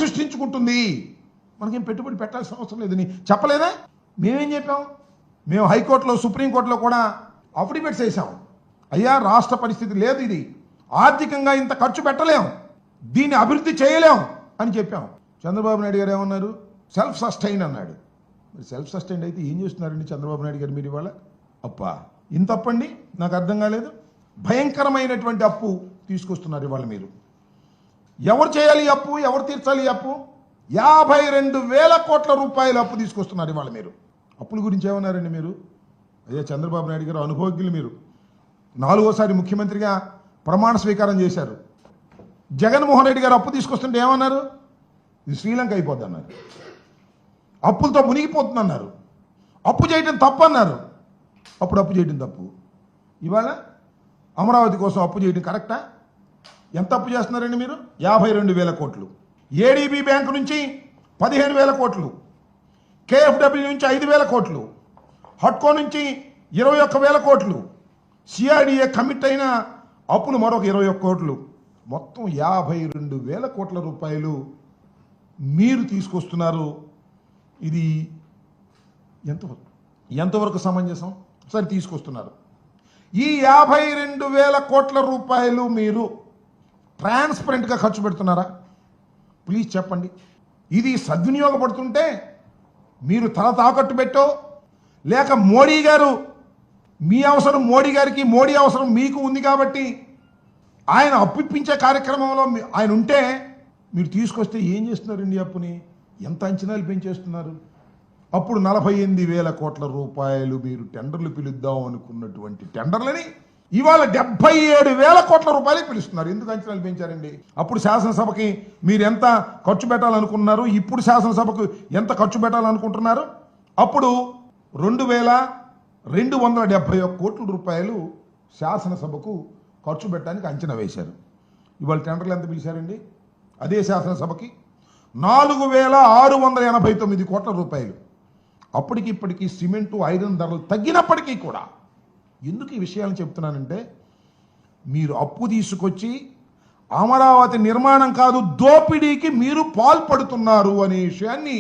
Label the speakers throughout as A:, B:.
A: సృష్టించుకుంటుంది. మనకేం పెట్టుబడి పెట్టాల్సిన అవసరం లేదని చెప్పలేదా? మేమేం చెప్పాం? మేము హైకోర్టులో సుప్రీంకోర్టులో కూడా అఫిడవిట్స్ వేసాం. అయ్యా, రాష్ట్ర పరిస్థితి లేదు, ఇది ఆర్థికంగా ఇంత ఖర్చు పెట్టలేం, దీన్ని అభివృద్ధి చేయలేం అని చెప్పాం. చంద్రబాబు నాయుడు గారు ఏమన్నారు? సెల్ఫ్ సస్టైన్ అన్నాడు. మరి సెల్ఫ్ సస్టైన్ అయితే ఏం చేస్తున్నారండి చంద్రబాబు నాయుడు గారు మీరు ఇవాళ? అప్పా ఇంత అప్పండి, నాకు అర్థం కాలేదు. భయంకరమైనటువంటి అప్పు తీసుకొస్తున్నారు ఇవాళ మీరు. ఎవరు చేయాలి ఈ అప్పు? ఎవరు తీర్చాలి ఈ అప్పు? 52,000 కోట్ల రూపాయల అప్పు తీసుకొస్తున్నారు ఇవాళ మీరు. అప్పుల గురించి ఏమన్నారండి మీరు? అయ్యా చంద్రబాబు నాయుడు గారు అనుభవజ్ఞులు మీరు. 4వసారి ముఖ్యమంత్రిగా ప్రమాణ స్వీకారం చేశారు. జగన్మోహన్ రెడ్డి గారు అప్పు తీసుకొస్తుంటే ఏమన్నారు? ఇది శ్రీలంక అయిపోద్ది అన్నారు. అప్పులతో మునిగిపోతుందన్నారు. అప్పు చేయడం తప్పు అన్నారు. అప్పుడు అప్పు చేయడం తప్పు. ఇవాళ అమరావతి కోసం అప్పు చేయడం కరెక్టా? ఎంత అప్పు చేస్తున్నారండి మీరు? 52,000 కోట్లు. ఏడీబీ బ్యాంకు నుంచి 15,000 కోట్లు, కేఎఫ్డబ్ల్యూ నుంచి 5,000 కోట్లు, హట్కో నుంచి 21,000 కోట్లు, సిఆర్డీఏ కమిట్ అయిన అప్పులు మరొక 21 కోట్లు, మొత్తం 52,000 కోట్ల రూపాయలు మీరు తీసుకొస్తున్నారు. ఇది ఎంతవరకు సమంజసం? సరే, తీసుకొస్తున్నారు. ఈ 52,000 కోట్ల రూపాయలు మీరు ట్రాన్స్పరెంట్గా ఖర్చు పెడుతున్నారా? ప్లీజ్ చెప్పండి. ఇది సద్వినియోగపడుతుంటే మీరు తల తాకట్టు పెట్టో, లేక మోడీ గారు మీ అవసరం మోడీ గారికి, మోడీ అవసరం మీకు ఉంది కాబట్టి ఆయన అప్పిప్పించే కార్యక్రమంలో ఆయన ఉంటే మీరు తీసుకొస్తే ఏం చేస్తున్నారండి అప్పుని? ఎంత అంచనాలు పెంచేస్తున్నారు? అప్పుడు 48,000 కోట్ల రూపాయలు మీరు టెండర్లు పిలుద్దాం అనుకున్నటువంటి టెండర్లని ఇవాళ 77,000 కోట్ల రూపాయలే పిలుస్తున్నారు. ఎందుకు అంచనాలు పెంచారండి? అప్పుడు శాసనసభకి మీరు ఎంత ఖర్చు పెట్టాలనుకున్నారు, ఇప్పుడు శాసనసభకు ఎంత ఖర్చు పెట్టాలనుకుంటున్నారు? అప్పుడు 2,271 కోట్ల రూపాయలు శాసనసభకు ఖర్చు పెట్టడానికి అంచనా వేశారు. ఇవాళ టెండర్లు ఎంత పిలిచారండి? అదే శాసనసభకి 4,689 కోట్ల రూపాయలు. అప్పటికి ఇప్పటికీ సిమెంటు, ఐరన్ ధరలు తగ్గినప్పటికీ కూడా ఎందుకు ఈ విషయాలను చెప్తున్నానంటే, మీరు అప్పు తీసుకొచ్చి అమరావతి నిర్మాణం కాదు దోపిడీకి మీరు పాల్పడుతున్నారు అనే విషయాన్ని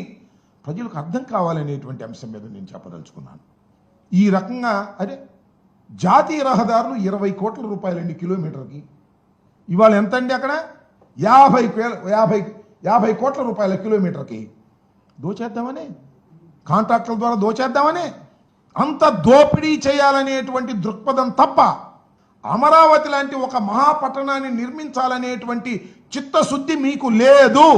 A: ప్రజలకు అర్థం కావాలనేటువంటి అంశం మీద నేను చెప్పదలుచుకున్నాను. ఈ రకంగా అదే జాతీయ రహదారులు 20 కోట్ల రూపాయలండి కిలోమీటర్కి. ఇవాళ ఎంత అండి? అక్కడ 50 కోట్ల రూపాయల కిలోమీటర్కి. దోచేద్దామనే, కాంట్రాక్టుల ద్వారా దోచేద్దామనే, అంత దోపిడీ చేయాలనేటువంటి దృక్పథం తప్ప అమరావతి లాంటి ఒక మహాపట్టణాన్ని నిర్మించాలనేటువంటి చిత్తశుద్ధి మీకు లేదు.